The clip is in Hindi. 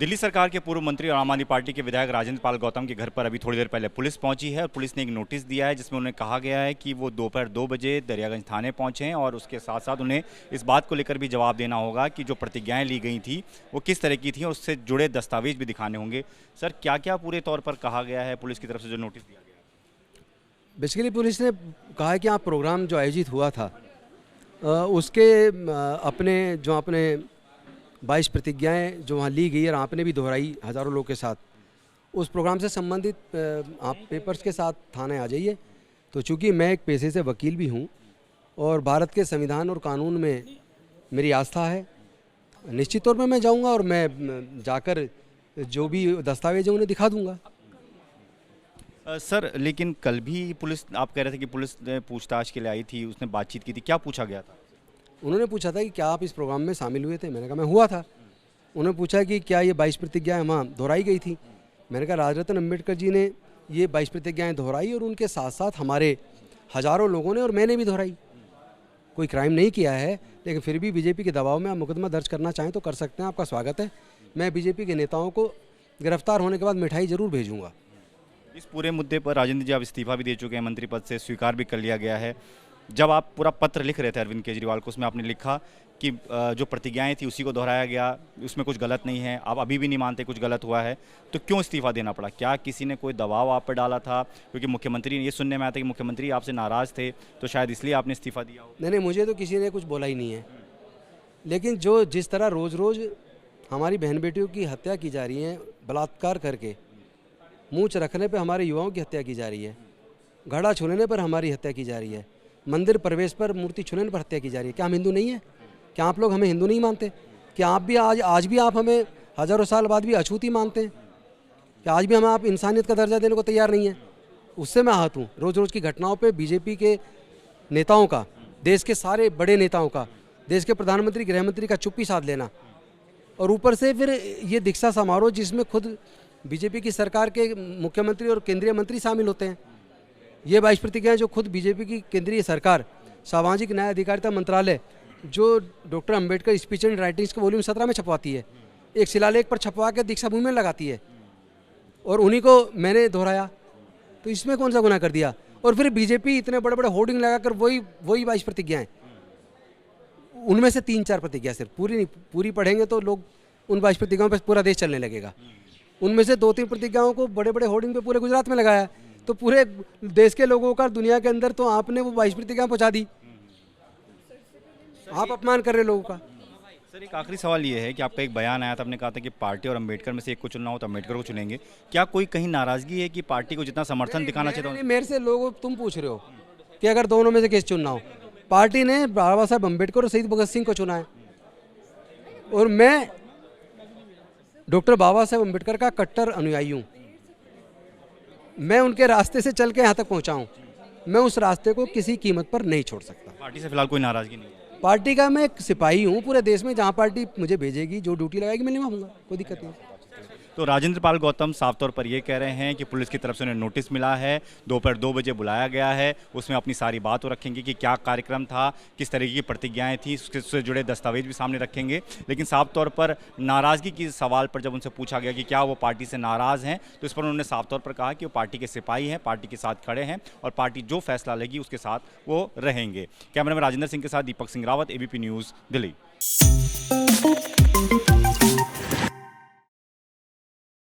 दिल्ली सरकार के पूर्व मंत्री और आम आदमी पार्टी के विधायक राजेंद्र पाल गौतम के घर पर अभी थोड़ी देर पहले पुलिस पहुंची है और पुलिस ने एक नोटिस दिया है जिसमें उन्हें कहा गया है कि वो दोपहर 2 बजे दरियागंज थाने पहुंचे और उसके साथ साथ उन्हें इस बात को लेकर भी जवाब देना होगा कि जो प्रतिज्ञाएं ली गई थी वो किस तरह की थी और उससे जुड़े दस्तावेज भी दिखाने होंगे। सर, क्या क्या पूरे तौर पर कहा गया है पुलिस की तरफ से जो नोटिस दिया गया है? बेसिकली पुलिस ने कहा है कि यहाँ प्रोग्राम जो आयोजित हुआ था उसके अपने 22 प्रतिज्ञाएं जो वहाँ ली गई और आपने भी दोहराई हज़ारों लोगों के साथ, उस प्रोग्राम से संबंधित आप पेपर्स के साथ थाने आ जाइए। तो चूँकि मैं एक पेशे से वकील भी हूँ और भारत के संविधान और कानून में मेरी आस्था है, निश्चित तौर पर मैं जाऊँगा और मैं जाकर जो भी दस्तावेज है उन्हें दिखा दूँगा। सर, लेकिन कल भी पुलिस, आप कह रहे थे कि पुलिस ने पूछताछ के लिए आई थी, उसने बातचीत की थी, क्या पूछा गया था? उन्होंने पूछा था कि क्या आप इस प्रोग्राम में शामिल हुए थे? मैंने कहा मैं हुआ था। उन्होंने पूछा कि क्या ये 22 प्रतिज्ञाएँ वहाँ दोहराई गई थी? मैंने कहा राजरत्न अम्बेडकर जी ने ये 22 प्रतिज्ञाएँ दोहराई और उनके साथ साथ हमारे हज़ारों लोगों ने और मैंने भी दोहराई। कोई क्राइम नहीं किया है, लेकिन फिर भी बीजेपी के दबाव में आप मुकदमा दर्ज करना चाहें तो कर सकते हैं, आपका स्वागत है। मैं बीजेपी के नेताओं को गिरफ्तार होने के बाद मिठाई ज़रूर भेजूँगा। इस पूरे मुद्दे पर राजेंद्र जी आप इस्तीफा भी दे चुके हैं, मंत्री पद से स्वीकार भी कर लिया गया है। जब आप पूरा पत्र लिख रहे थे अरविंद केजरीवाल को, उसमें आपने लिखा कि जो प्रतिज्ञाएं थी उसी को दोहराया गया, उसमें कुछ गलत नहीं है, आप अभी भी नहीं मानते कुछ गलत हुआ है, तो क्यों इस्तीफा देना पड़ा? क्या किसी ने कोई दबाव आप पर डाला था? क्योंकि मुख्यमंत्री, ये सुनने में आया था कि मुख्यमंत्री आपसे नाराज़ थे, तो शायद इसलिए आपने इस्तीफा दिया हो। नहीं, मुझे तो किसी ने कुछ बोला ही नहीं है, लेकिन जिस तरह रोज़ रोज़ हमारी बहन बेटियों की हत्या की जा रही है, बलात्कार करके मूंछ रखने पर हमारे युवाओं की हत्या की जा रही है, घड़ा छूने पर हमारी हत्या की जा रही है, मंदिर प्रवेश पर मूर्ति छूने पर हत्या की जा रही है। क्या हम हिंदू नहीं हैं? क्या आप लोग हमें हिंदू नहीं मानते? क्या आप भी आज भी आप हमें हज़ारों साल बाद भी अछूत ही मानते हैं? क्या आज भी हमें आप इंसानियत का दर्जा देने को तैयार नहीं है? उससे मैं आहत हूँ। रोज़ रोज़ की घटनाओं पे बीजेपी के नेताओं का, देश के सारे बड़े नेताओं का, देश के प्रधानमंत्री गृह मंत्री का चुप्पी साध लेना, और ऊपर से फिर ये दीक्षा समारोह जिसमें खुद बीजेपी की सरकार के मुख्यमंत्री और केंद्रीय मंत्री शामिल होते हैं। ये 22 प्रतिज्ञाएं जो खुद बीजेपी की केंद्रीय सरकार, सामाजिक न्याय अधिकारिता मंत्रालय, जो doctor Ambedkar speech and writings के वॉल्यूम 17 में छपवाती है, एक शिलालेख पर छपवा के दीक्षा भूमि में लगाती है, और उन्हीं को मैंने दोहराया, तो इसमें कौन सा गुनाह कर दिया? और फिर बीजेपी इतने बड़े बड़े होर्डिंग लगाकर वही 22 प्रतिज्ञाएँ, उनमें से 3-4 प्रतिज्ञा सिर्फ, पूरी पढ़ेंगे तो लोग उन 22 प्रतिज्ञाओं पर पूरा देश चलने लगेगा। उनमें से 2-3 प्रतिज्ञाओं को बड़े बड़े होर्डिंग पे पूरे गुजरात में लगाया, तो पूरे देश के लोगों का दुनिया के अंदर तो आपने वो 22 प्रतिज्ञा पहुंचा दी। आप अपमान कर रहे लोगों का। सर, एक आखिरी सवाल ये है कि आपका एक बयान आया था, आपने कहा था कि पार्टी और अंबेडकर में से एक को चुनना हो तो अंबेडकर को चुनेंगे। क्या कोई कहीं नाराजगी है कि पार्टी को जितना समर्थन दिखाना चाहिए था? मेरे से लोग तुम पूछ रहे हो कि अगर दोनों में से किस चुनना हो। पार्टी ने बाबा साहब अम्बेडकर और शहीद भगत सिंह को चुना है, और मैं डॉक्टर बाबा साहब अम्बेडकर का कट्टर अनुयायी हूँ। मैं उनके रास्ते से चल के यहाँ तक पहुँचा हूँ, मैं उस रास्ते को किसी कीमत पर नहीं छोड़ सकता। पार्टी से फिलहाल कोई नाराजगी नहीं है? पार्टी का मैं एक सिपाही हूँ पूरे देश में, जहाँ पार्टी मुझे भेजेगी, जो ड्यूटी लगाएगी मैं निभाऊंगा, कोई दिक्कत नहीं। तो राजेंद्र पाल गौतम साफ तौर पर ये कह रहे हैं कि पुलिस की तरफ से उन्हें नोटिस मिला है, दोपहर 2 बजे बुलाया गया है, उसमें अपनी सारी बात रखेंगे कि क्या कार्यक्रम था, किस तरीके की प्रतिज्ञाएं थी, उससे जुड़े दस्तावेज भी सामने रखेंगे। लेकिन साफ तौर पर नाराज़गी की सवाल पर जब उनसे पूछा गया कि क्या वो पार्टी से नाराज़ हैं, तो इस पर उन्होंने साफ तौर पर कहा कि वो पार्टी के सिपाही हैं, पार्टी के साथ खड़े हैं और पार्टी जो फैसला लेगी उसके साथ वो रहेंगे। कैमरा मैन राजेंद्र सिंह के साथ दीपक सिंह रावत, ABP न्यूज़, दिल्ली।